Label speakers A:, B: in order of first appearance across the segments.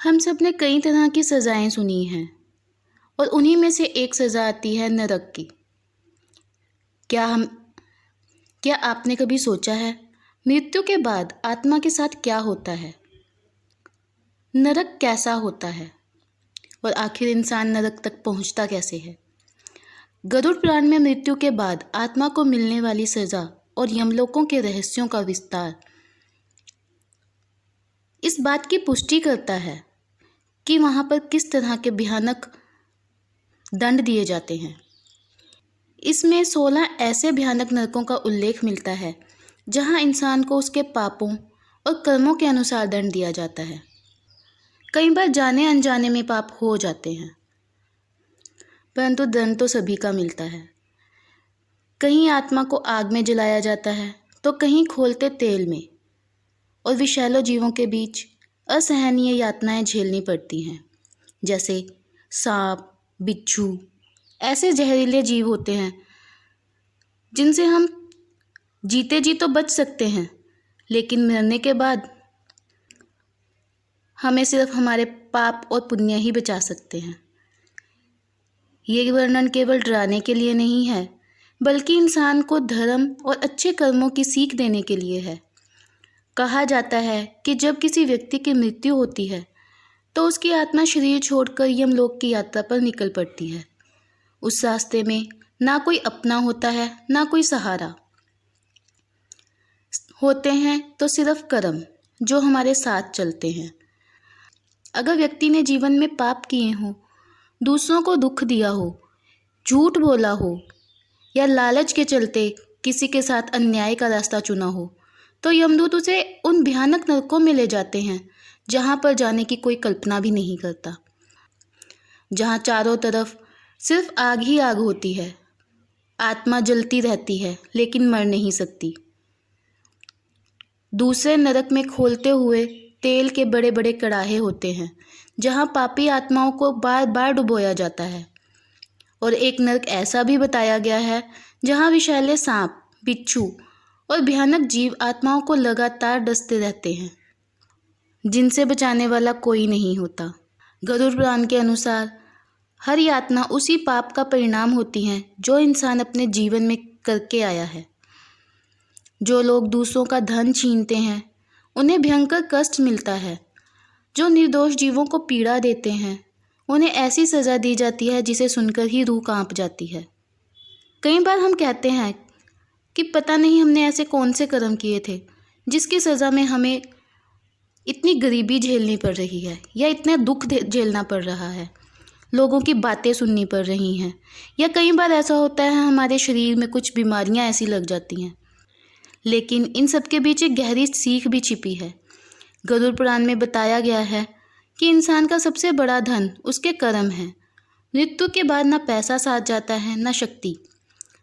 A: हम सब ने कई तरह की सज़ाएं सुनी हैं और उन्हीं में से एक सज़ा आती है नरक की। क्या हम क्या आपने कभी सोचा है मृत्यु के बाद आत्मा के साथ क्या होता है? नरक कैसा होता है और आखिर इंसान नरक तक पहुंचता कैसे है? गरुड़ पुराण में मृत्यु के बाद आत्मा को मिलने वाली सज़ा और यमलोकों के रहस्यों का विस्तार इस बात की पुष्टि करता है कि वहाँ पर किस तरह के भयानक दंड दिए जाते हैं। इसमें 16 ऐसे भयानक नरकों का उल्लेख मिलता है जहाँ इंसान को उसके पापों और कर्मों के अनुसार दंड दिया जाता है। कई बार जाने अनजाने में पाप हो जाते हैं, परंतु दंड तो सभी का मिलता है। कहीं आत्मा को आग में जलाया जाता है तो कहीं खोलते तेल में, और विषैले जीवों के बीच असहनीय यातनाएं झेलनी पड़ती हैं। जैसे सांप, बिच्छू ऐसे जहरीले जीव होते हैं जिनसे हम जीते जी तो बच सकते हैं, लेकिन मरने के बाद हमें सिर्फ हमारे पाप और पुण्य ही बचा सकते हैं। ये वर्णन केवल डराने के लिए नहीं है, बल्कि इंसान को धर्म और अच्छे कर्मों की सीख देने के लिए है। कहा जाता है कि जब किसी व्यक्ति की मृत्यु होती है तो उसकी आत्मा शरीर छोड़कर यमलोक की यात्रा पर निकल पड़ती है। उस रास्ते में ना कोई अपना होता है, ना कोई सहारा होते हैं, तो सिर्फ कर्म जो हमारे साथ चलते हैं। अगर व्यक्ति ने जीवन में पाप किए हों, दूसरों को दुख दिया हो, झूठ बोला हो या लालच के चलते किसी के साथ अन्याय का रास्ता चुना हो, तो यमदूत उसे उन भयानक नरकों में ले जाते हैं जहाँ पर जाने की कोई कल्पना भी नहीं करता, जहाँ चारों तरफ सिर्फ आग ही आग होती है। आत्मा जलती रहती है लेकिन मर नहीं सकती। दूसरे नरक में खोलते हुए तेल के बड़े बड़े कड़ाहे होते हैं जहाँ पापी आत्माओं को बार बार डुबोया जाता है। और एक नरक ऐसा भी बताया गया है जहाँ विषैले सांप, बिच्छू और भयानक जीव आत्माओं को लगातार डसते रहते हैं, जिनसे बचाने वाला कोई नहीं होता। गरुड़ पुराण के अनुसार हर यातना उसी पाप का परिणाम होती है जो इंसान अपने जीवन में करके आया है। जो लोग दूसरों का धन छीनते हैं उन्हें भयंकर कष्ट मिलता है। जो निर्दोष जीवों को पीड़ा देते हैं उन्हें ऐसी सज़ा दी जाती है जिसे सुनकर ही रूह कांप जाती है। कई बार हम कहते हैं कि पता नहीं हमने ऐसे कौन से कर्म किए थे जिसकी सज़ा में हमें इतनी गरीबी झेलनी पड़ रही है या इतना दुख झेलना पड़ रहा है, लोगों की बातें सुननी पड़ रही हैं, या कई बार ऐसा होता है हमारे शरीर में कुछ बीमारियां ऐसी लग जाती हैं। लेकिन इन सब के बीच एक गहरी सीख भी छिपी है। गरुड़ पुराण में बताया गया है कि इंसान का सबसे बड़ा धन उसके कर्म है। मृत्यु के बाद ना पैसा साथ जाता है, ना शक्ति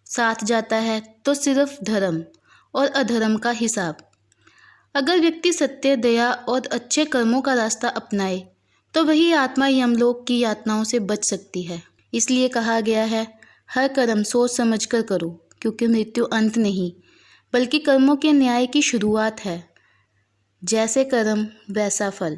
A: साथ जाता है, तो सिर्फ धर्म और अधर्म का हिसाब। अगर व्यक्ति सत्य, दया और अच्छे कर्मों का रास्ता अपनाए तो वही आत्मा यमलोक की यातनाओं से बच सकती है। इसलिए कहा गया है, हर कर्म सोच समझ कर करो, क्योंकि मृत्यु अंत नहीं बल्कि कर्मों के न्याय की शुरुआत है। जैसे कर्म वैसा फल।